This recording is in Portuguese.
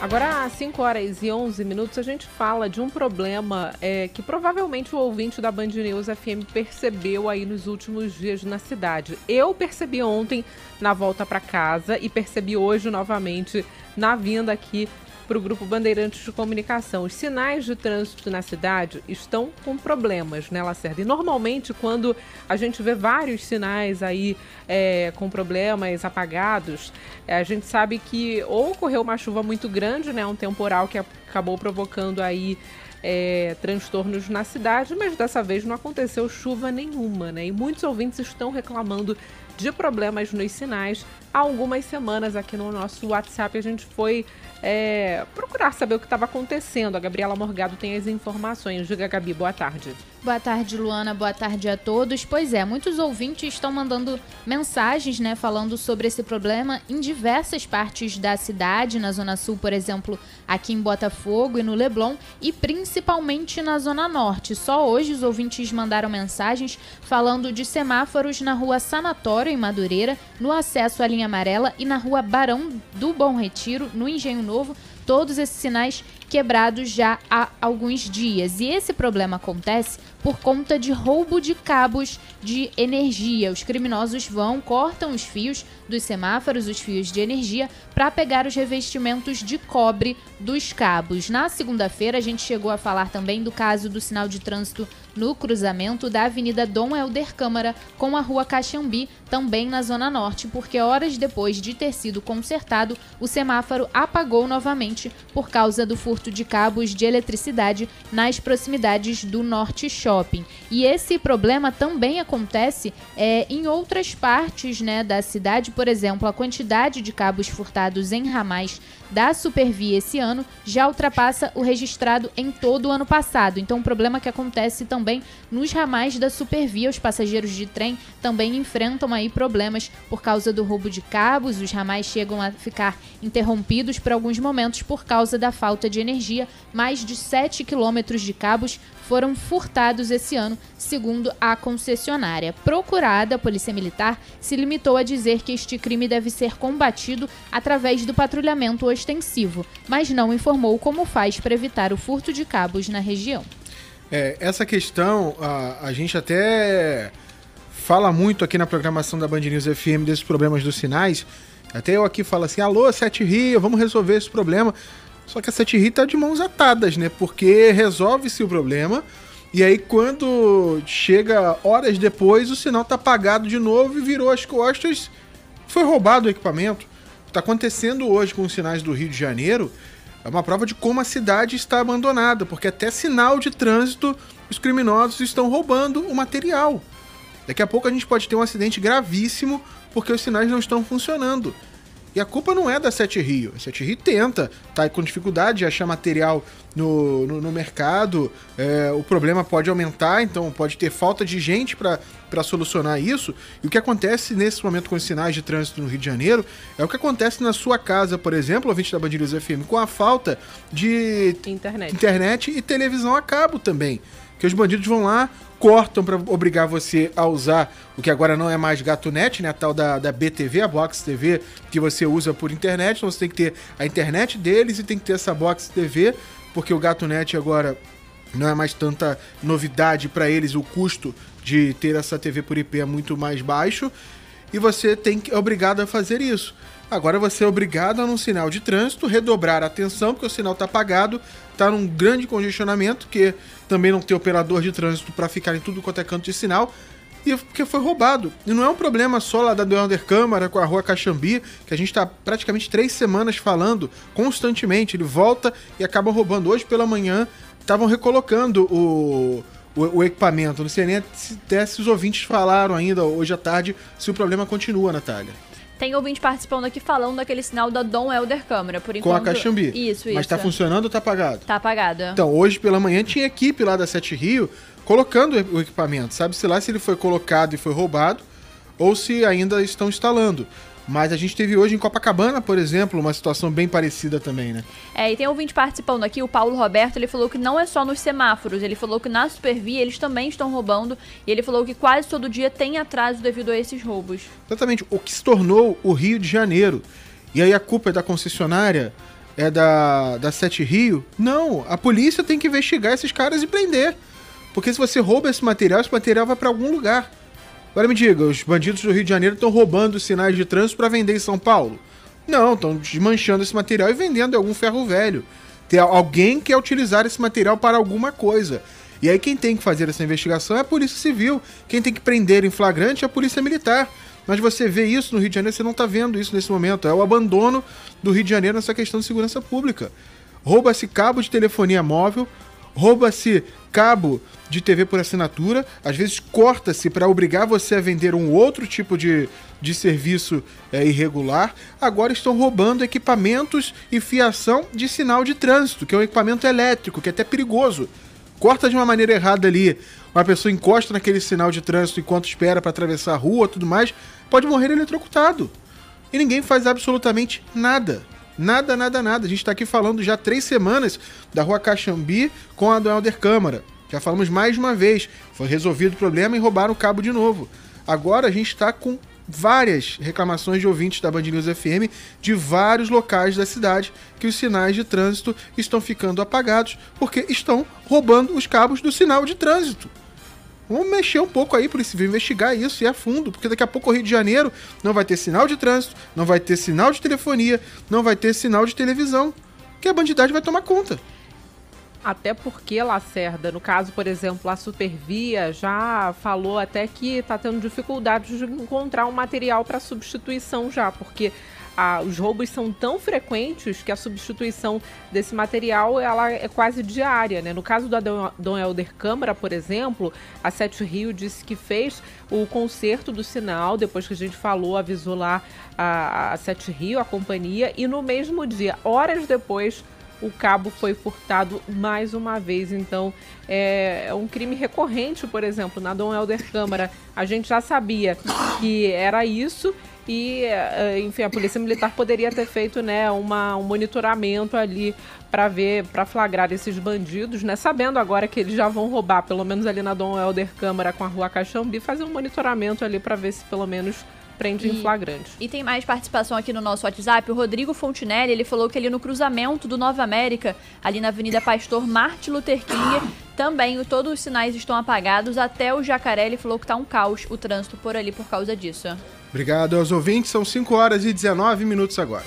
Agora, às 5h11, a gente fala de um problema que provavelmente o ouvinte da Band News FM percebeu aí nos últimos dias na cidade. Eu percebi ontem na volta para casa e percebi hoje novamente na vinda aqui para o Grupo Bandeirantes de Comunicação. Os sinais de trânsito na cidade estão com problemas, né, Lacerda? E normalmente quando a gente vê vários sinais aí com problemas apagados, a gente sabe que ou ocorreu uma chuva muito grande, né, um temporal que acabou provocando aí transtornos na cidade, mas dessa vez não aconteceu chuva nenhuma, né? E muitos ouvintes estão reclamando de problemas nos sinais. Há algumas semanas aqui no nosso WhatsApp a gente foi procurar saber o que estava acontecendo. A Gabriela Morgado tem as informações. Diga, Gabi, boa tarde. Boa tarde, Luana. Boa tarde a todos. Pois é, muitos ouvintes estão mandando mensagens, né, falando sobre esse problema em diversas partes da cidade, na Zona Sul, por exemplo, aqui em Botafogo e no Leblon, e principalmente na Zona Norte. Só hoje os ouvintes mandaram mensagens falando de semáforos na Rua Sanatório, em Madureira, no acesso à linha amarela e na Rua Barão do Bom Retiro, no Engenho Novo. Todos esses sinais quebrados já há alguns dias. E esse problema acontece por conta de roubo de cabos de energia. Os criminosos cortam os fios dos semáforos, os fios de energia, para pegar os revestimentos de cobre dos cabos. Na segunda-feira, a gente chegou a falar também do caso do sinal de trânsito no cruzamento da Avenida Dom Helder Câmara com a Rua Caxambi, também na Zona Norte, porque horas depois de ter sido consertado, o semáforo apagou novamente por causa do furto de cabos de eletricidade nas proximidades do Norte Shopping. E esse problema também acontece em outras partes, né, da cidade. Por exemplo, a quantidade de cabos furtados em ramais da Supervia esse ano já ultrapassa o registrado em todo o ano passado. Então, um problema que acontece também nos ramais da Supervia. Os passageiros de trem também enfrentam aí problemas por causa do roubo de cabos. Os ramais chegam a ficar interrompidos por alguns momentos por causa da falta de energia. Mais de 7 quilômetros de cabos foram furtados esse ano, segundo a concessionária. Procurada, a Polícia Militar se limitou a dizer que este crime deve ser combatido através do patrulhamento ostensivo, mas não informou como faz para evitar o furto de cabos na região. Essa questão, a gente até fala muito aqui na programação da Band News FM desses problemas dos sinais. Até eu aqui falo assim, alô, 7 Rio, vamos resolver esse problema. Só que a 7 Rio tá de mãos atadas, né? Porque resolve-se o problema e aí quando chega horas depois o sinal tá apagado de novo e virou as costas, foi roubado o equipamento. O que tá acontecendo hoje com os sinais do Rio de Janeiro é uma prova de como a cidade está abandonada, porque até sinal de trânsito os criminosos estão roubando o material. Daqui a pouco a gente pode ter um acidente gravíssimo porque os sinais não estão funcionando. E a culpa não é da 7 Rio. A 7 Rio tenta, tá com dificuldade de achar material no mercado. O problema pode aumentar, então pode ter falta de gente para solucionar isso. E o que acontece nesse momento com os sinais de trânsito no Rio de Janeiro é o que acontece na sua casa, por exemplo, ouvinte da Band News FM, com a falta de internet e televisão a cabo também. Que os bandidos vão lá, cortam para obrigar você a usar o que agora não é mais GatoNet, né? A tal da BTV, a Box TV, que você usa por internet. Então você tem que ter a internet deles e tem que ter essa Box TV, porque o GatoNet agora não é mais tanta novidade para eles. O custo de ter essa TV por IP é muito mais baixo e você é obrigado a fazer isso. Agora você é obrigado a, num sinal de trânsito, redobrar a atenção, porque o sinal está apagado, está num grande congestionamento, que também não tem operador de trânsito para ficar em tudo quanto é canto de sinal, e porque foi roubado. E não é um problema só lá da Dom Helder Câmara com a Rua Caxambi, que a gente está praticamente 3 semanas falando constantemente. Ele volta e acaba roubando. Hoje pela manhã estavam recolocando o equipamento. Não sei nem se os ouvintes falaram ainda hoje à tarde se o problema continua, Natália. Tem ouvinte participando aqui falando daquele sinal da Dom Helder Câmara, por enquanto. Com a Caxambi. Isso. Mas tá funcionando ou tá apagado? Tá apagado. Então, hoje pela manhã tinha equipe lá da 7 Rio colocando o equipamento. Sabe-se lá se ele foi colocado e foi roubado ou se ainda estão instalando. Mas a gente teve hoje em Copacabana, por exemplo, uma situação bem parecida também, né? E tem ouvinte participando aqui, o Paulo Roberto, ele falou que não é só nos semáforos, ele falou que na Supervia eles também estão roubando, e ele falou que quase todo dia tem atraso devido a esses roubos. Exatamente, o que se tornou o Rio de Janeiro. E aí a culpa é da concessionária? é da 7 Rio. Não, a polícia tem que investigar esses caras e prender. Porque se você rouba esse material vai para algum lugar. Agora me diga, os bandidos do Rio de Janeiro estão roubando os sinais de trânsito para vender em São Paulo? Não, estão desmanchando esse material e vendendo em algum ferro velho. Tem alguém que quer utilizar esse material para alguma coisa. E aí quem tem que fazer essa investigação é a Polícia Civil. Quem tem que prender em flagrante é a Polícia Militar. Mas você vê isso no Rio de Janeiro, você não está vendo isso nesse momento. É o abandono do Rio de Janeiro nessa questão de segurança pública. Rouba-se cabo de telefonia móvel, rouba-se cabo de TV por assinatura, às vezes corta-se para obrigar você a vender um outro tipo de serviço irregular. Agora estão roubando equipamentos e fiação de sinal de trânsito, que é um equipamento elétrico, que é até perigoso. Corta de uma maneira errada ali, uma pessoa encosta naquele sinal de trânsito enquanto espera para atravessar a rua e tudo mais, pode morrer eletrocutado. E ninguém faz absolutamente nada. Nada. A gente está aqui falando já 3 semanas da Rua Caxambi com a Dom Helder Câmara. Já falamos mais de uma vez. Foi resolvido o problema e roubaram o cabo de novo. Agora a gente está com várias reclamações de ouvintes da Band News FM de vários locais da cidade que os sinais de trânsito estão ficando apagados porque estão roubando os cabos do sinal de trânsito. Vamos mexer um pouco aí, Polícia Civil, investigar isso e a fundo, porque daqui a pouco o Rio de Janeiro não vai ter sinal de trânsito, não vai ter sinal de telefonia, não vai ter sinal de televisão, que a bandidagem vai tomar conta. Até porque, Lacerda, no caso, por exemplo, a Supervia já falou até que está tendo dificuldade de encontrar um material para substituição já, porque os roubos são tão frequentes que a substituição desse material ela é quase diária, né? No caso da Dom Helder Câmara, por exemplo, a 7 Rio disse que fez o conserto do sinal, depois que a gente falou, avisou lá a 7 Rio, a companhia, e no mesmo dia, horas depois, o cabo foi furtado mais uma vez. Então, é um crime recorrente, por exemplo, na Dom Helder Câmara. A gente já sabia que era isso e, enfim, a Polícia Militar poderia ter feito, né, um monitoramento ali para flagrar esses bandidos, né, sabendo agora que eles já vão roubar, pelo menos ali na Dom Helder Câmara com a Rua Caxambi, fazer um monitoramento ali para ver se pelo menos prende em flagrante. E tem mais participação aqui no nosso WhatsApp. O Rodrigo Fontinelli, ele falou que ali no cruzamento do Nova América, ali na Avenida Pastor Martin Luther King, também todos os sinais estão apagados. Até o Jacaré, ele falou que tá um caos o trânsito por ali por causa disso. Obrigado aos ouvintes, são 5 horas e 19 minutos agora.